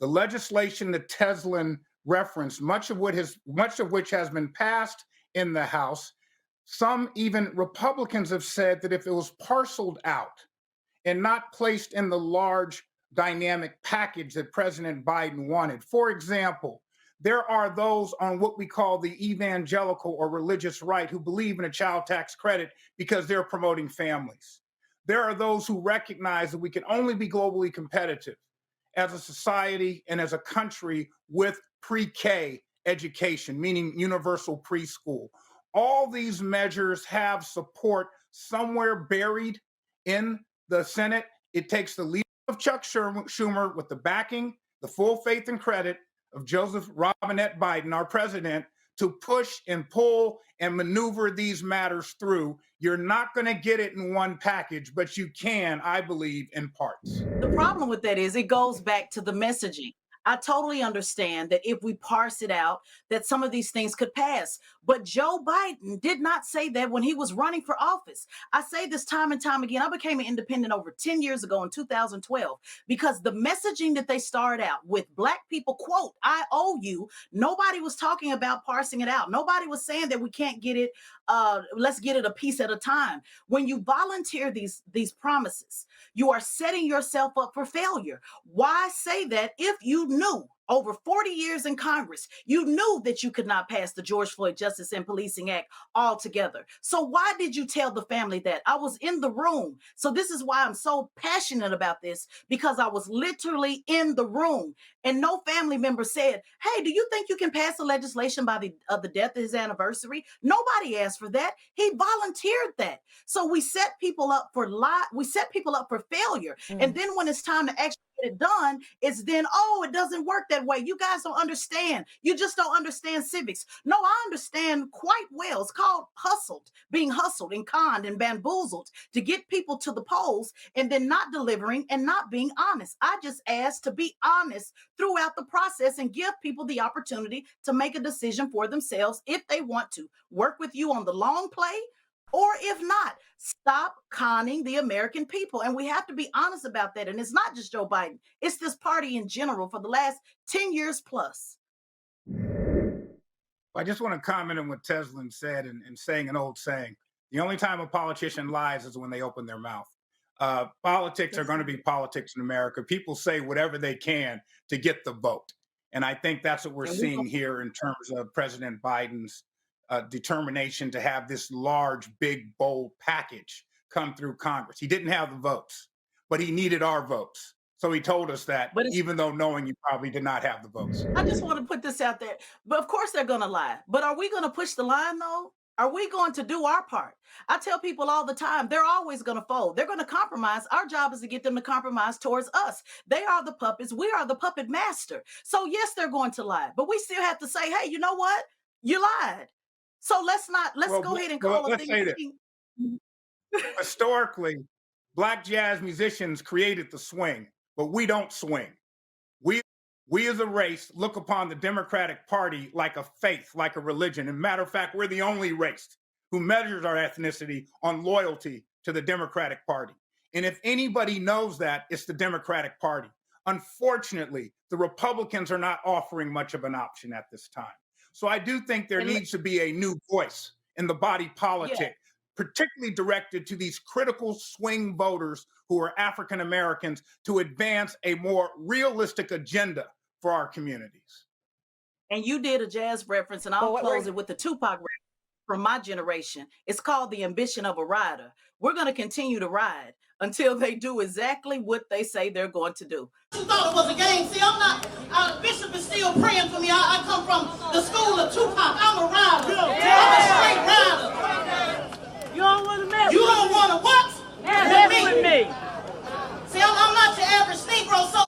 The legislation that Tezlyn referenced, much of which has been passed in the House, some even Republicans have said that if it was parceled out and not placed in the large dynamic package that President Biden wanted. For example, there are those on what we call the evangelical or religious right who believe in a child tax credit because they're promoting families. There are those who recognize that we can only be globally competitive as a society and as a country with pre-K education, meaning universal preschool. All these measures have support somewhere buried in the Senate. It takes the leadership of Chuck Schumer with the backing, the full faith and credit of Joseph Robinette Biden, our president, to push and pull and maneuver these matters through. You're not going to get it in one package, but you can, I believe, in parts. The problem with that is it goes back to the messaging. I totally understand that if we parse it out, that some of these things could pass. But Joe Biden did not say that when he was running for office. I say this time and time again. I became an independent over 10 years ago in 2012 because the messaging that they started out with Black people, quote, I owe you. Nobody was talking about parsing it out. Nobody was saying that we can't get it. Let's get it a piece at a time. When you volunteer these promises, you are setting yourself up for failure. Why say that if you knew over 40 years in Congress, you knew that you could not pass the George Floyd Justice and Policing Act altogether? So why did you tell the family that? I was in the room. So this is why I'm so passionate about this, because I was literally in the room and no family member said, hey, do you think you can pass the legislation by the death of his anniversary? Nobody asked for that. He volunteered that. So we set people up for failure. And then when it's time to actually get it done, it's then, oh, it doesn't work that way. You guys don't understand. You just don't understand civics. No, I understand quite well. It's called being hustled and conned and bamboozled to get people to the polls and then not delivering and not being honest. I just asked to be honest throughout the process and give people the opportunity to make a decision for themselves if they want to work with you on the long play. Or if not, stop conning the American people. And we have to be honest about that. And it's not just Joe Biden. It's this party in general for the last 10 years plus. I just want to comment on what Tezlyn said and saying an old saying. The only time a politician lies is when they open their mouth. Politics are going to be politics in America. People say whatever they can to get the vote. And I think that's what we're seeing here in terms of President Biden's determination to have this large, big, bold package come through Congress. He didn't have the votes, but he needed our votes. So he told us that, even though knowing he probably did not have the votes. I just want to put this out there. But of course they're going to lie. But are we going to push the line, though? Are we going to do our part? I tell people all the time, they're always going to fold. They're going to compromise. Our job is to get them to compromise towards us. They are the puppets. We are the puppet master. So yes, they're going to lie. But we still have to say, hey, you know what? You lied. So let's go ahead and call a thing. Historically, Black jazz musicians created the swing, but we don't swing. We as a race look upon the Democratic Party like a faith, like a religion. And matter of fact, we're the only race who measures our ethnicity on loyalty to the Democratic Party. And if anybody knows that, it's the Democratic Party. Unfortunately, the Republicans are not offering much of an option at this time. So I do think there needs to be a new voice in the body politic, particularly directed to these critical swing voters who are African Americans, to advance a more realistic agenda for our communities. And you did a jazz reference, and I'll close it with the Tupac reference from my generation. It's called The Ambition of a Rider. We're going to continue to ride until they do exactly what they say they're going to do. You thought it was a game. See, I'm not, Bishop is still praying for me. I come from the school of Tupac. I'm a rider. I'm a straight rider. You don't want to mess You don't want to what? Mess with me. See, I'm not your average Negro, so